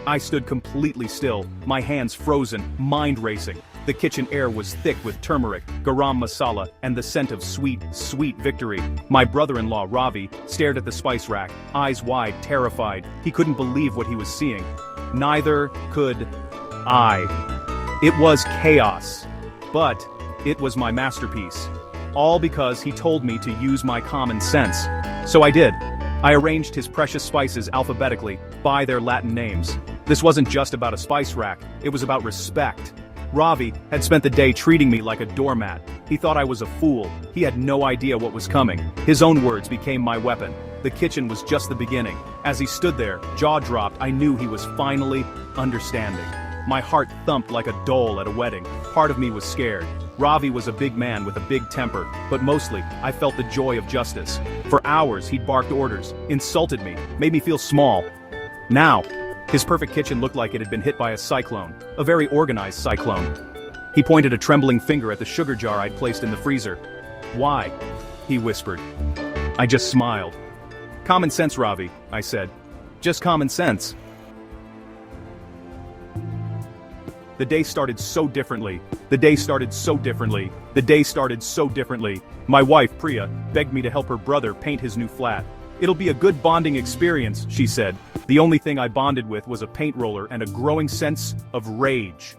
I stood completely still, my hands frozen, mind racing. The kitchen air was thick with turmeric, garam masala, and the scent of sweet, sweet victory. My brother-in-law, Ravi, stared at the spice rack, eyes wide, terrified. He couldn't believe what he was seeing. Neither could I. It was chaos. But it was my masterpiece. All because he told me to use my common sense. So I did. I arranged his precious spices alphabetically, by their Latin names. This wasn't just about a spice rack, it was about respect. Ravi had spent the day treating me like a doormat. He thought I was a fool. He had no idea what was coming. His own words became my weapon. The kitchen was just the beginning. As he stood there, jaw dropped, I knew he was finally understanding. My heart thumped like a dole at a wedding. Part of me was scared. Ravi was a big man with a big temper, but mostly, I felt the joy of justice. For hours, he'd barked orders, insulted me, made me feel small. Now, his perfect kitchen looked like it had been hit by a cyclone, a very organized cyclone. He pointed a trembling finger at the sugar jar I'd placed in the freezer. "Why?" he whispered. I just smiled. "Common sense, Ravi," I said. "Just common sense." The day started so differently. The day started so differently. The day started so differently. My wife, Priya, begged me to help her brother paint his new flat. "It'll be a good bonding experience," she said. The only thing I bonded with was a paint roller and a growing sense of rage.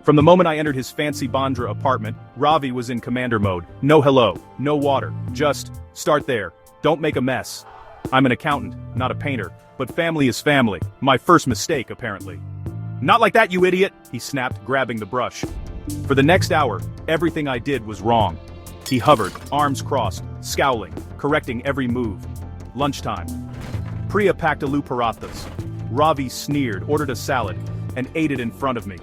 From the moment I entered his fancy Bandra apartment, Ravi was in commander mode. No hello, no water, just, start there, don't make a mess. I'm an accountant, not a painter, but family is family, my first mistake apparently. "Not like that, you idiot," he snapped, grabbing the brush. For the next hour, everything I did was wrong. He hovered, arms crossed, scowling, correcting every move. Lunchtime. Priya packed aloo parathas. Ravi sneered, ordered a salad, and ate it in front of me.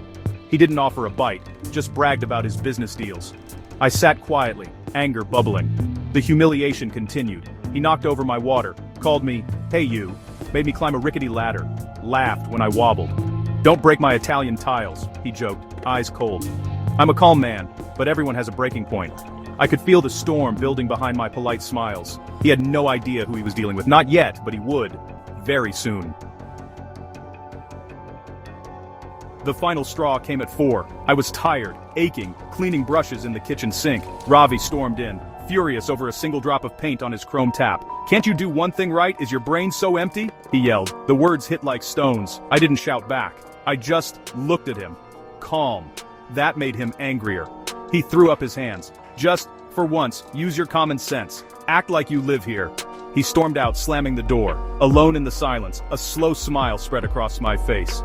He didn't offer a bite, just bragged about his business deals. I sat quietly, anger bubbling. The humiliation continued. He knocked over my water, called me, "Hey you," made me climb a rickety ladder, laughed when I wobbled. "Don't break my Italian tiles," he joked, eyes cold. I'm a calm man, but everyone has a breaking point. I could feel the storm building behind my polite smiles. He had no idea who he was dealing with, not yet, but he would. Very soon. The final straw came at 4. I was tired, aching, cleaning brushes in the kitchen sink. Ravi stormed in, furious over a single drop of paint on his chrome tap. "Can't you do one thing right? Is your brain so empty?" he yelled. The words hit like stones. I didn't shout back. I just looked at him. Calm. That made him angrier. He threw up his hands. "Just, for once, use your common sense. Act like you live here." He stormed out, slamming the door. Alone in the silence, a slow smile spread across my face.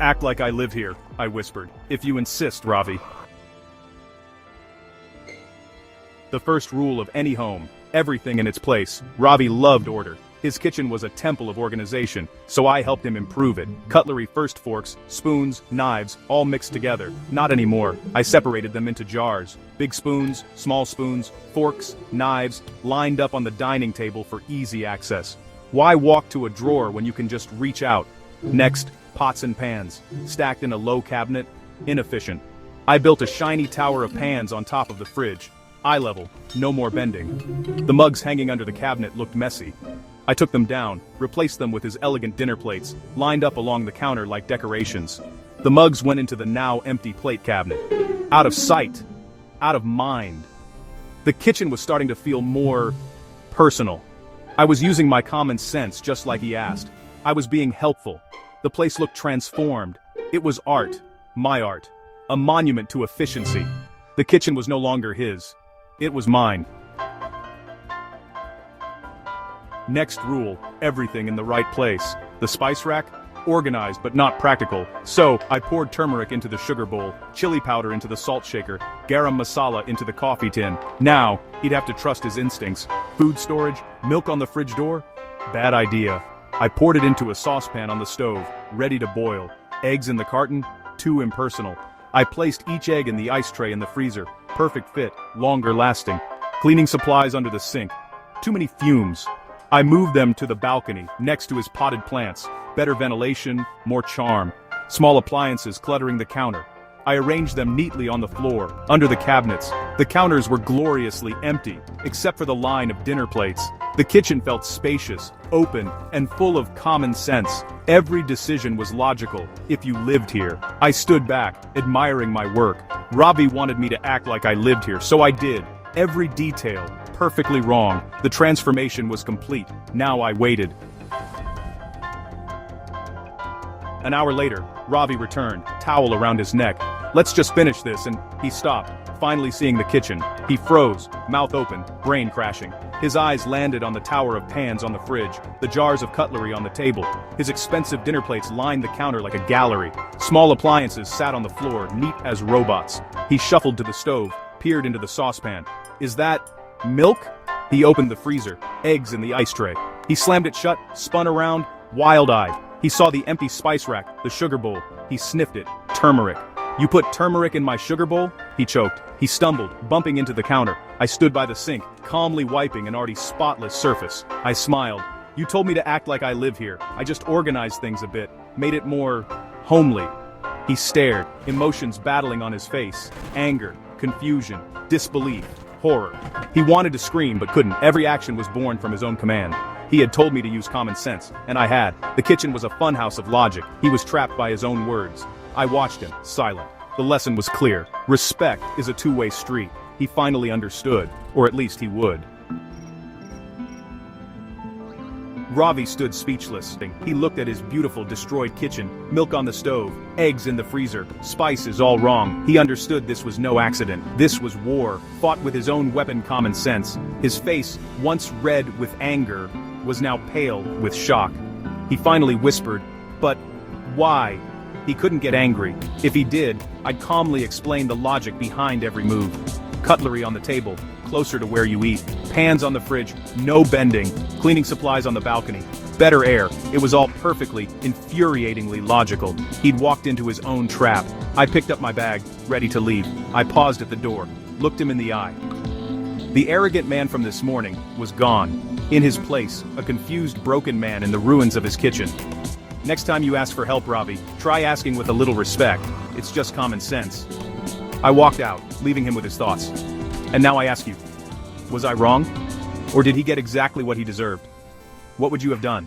"Act like I live here," I whispered. "If you insist, Ravi." The first rule of any home, everything in its place. Ravi loved order. His kitchen was a temple of organization, so I helped him improve it. Cutlery first, forks, spoons, knives, all mixed together. Not anymore. I separated them into jars. Big spoons, small spoons, forks, knives, lined up on the dining table for easy access. Why walk to a drawer when you can just reach out? Next, pots and pans, stacked in a low cabinet, inefficient. I built a shiny tower of pans on top of the fridge. Eye level, no more bending. The mugs hanging under the cabinet looked messy. I took them down, replaced them with his elegant dinner plates, lined up along the counter like decorations. The mugs went into the now empty plate cabinet. Out of sight. Out of mind. The kitchen was starting to feel more personal. I was using my common sense just like he asked. I was being helpful. The place looked transformed. It was art. My art. A monument to efficiency. The kitchen was no longer his. It was mine. Next rule, everything in the right place. The spice rack? Organized but not practical. So, I poured turmeric into the sugar bowl, chili powder into the salt shaker, garam masala into the coffee tin. Now, he'd have to trust his instincts. Food storage? Milk on the fridge door? Bad idea. I poured it into a saucepan on the stove, ready to boil. Eggs in the carton? Too impersonal. I placed each egg in the ice tray in the freezer. Perfect fit, longer lasting. Cleaning supplies under the sink. Too many fumes. I moved them to the balcony, next to his potted plants. Better ventilation, more charm. Small appliances cluttering the counter. I arranged them neatly on the floor, under the cabinets. The counters were gloriously empty, except for the line of dinner plates. The kitchen felt spacious, open, and full of common sense. Every decision was logical, if you lived here. I stood back, admiring my work. Ravi wanted me to act like I lived here, so I did. Every detail, perfectly wrong. The transformation was complete. Now I waited. An hour later, Ravi returned, towel around his neck. "Let's just finish this," and he stopped, finally seeing the kitchen. He froze, mouth open, brain crashing. His eyes landed on the tower of pans on the fridge, the jars of cutlery on the table. His expensive dinner plates lined the counter like a gallery. Small appliances sat on the floor, neat as robots. He shuffled to the stove, peered into the saucepan. "Is that milk?" He opened the freezer, eggs in the ice tray. He slammed it shut, spun around, wild-eyed. He saw the empty spice rack, the sugar bowl. He sniffed it. Turmeric. "You put turmeric in my sugar bowl?" He choked. He stumbled, bumping into the counter. I stood by the sink, calmly wiping an already spotless surface. I smiled. "You told me to act like I live here. I just organized things a bit, made it more homely." He stared, emotions battling on his face. Anger, confusion, disbelief, horror. He wanted to scream but couldn't. Every action was born from his own command. He had told me to use common sense, and I had. The kitchen was a funhouse of logic. He was trapped by his own words. I watched him, silent. The lesson was clear. Respect is a two-way street. He finally understood, or at least he would. Ravi stood speechless. He looked at his beautiful, destroyed kitchen, milk on the stove, eggs in the freezer, spices all wrong. He understood this was no accident. This was war, fought with his own weapon, common sense. His face, once red with anger, was now pale with shock. He finally whispered, "But why?" He couldn't get angry. If he did, I'd calmly explain the logic behind every move. Cutlery on the table, closer to where you eat. Pans on the fridge, no bending. Cleaning supplies on the balcony. Better air. It was all perfectly, infuriatingly logical. He'd walked into his own trap. I picked up my bag, ready to leave. I paused at the door, looked him in the eye. The arrogant man from this morning was gone. In his place, a confused, broken man in the ruins of his kitchen. Next time you ask for help, Ravi, try asking with a little respect. It's just common sense. I walked out, leaving him with his thoughts. And now I ask you, was I wrong? Or did he get exactly what he deserved? What would you have done?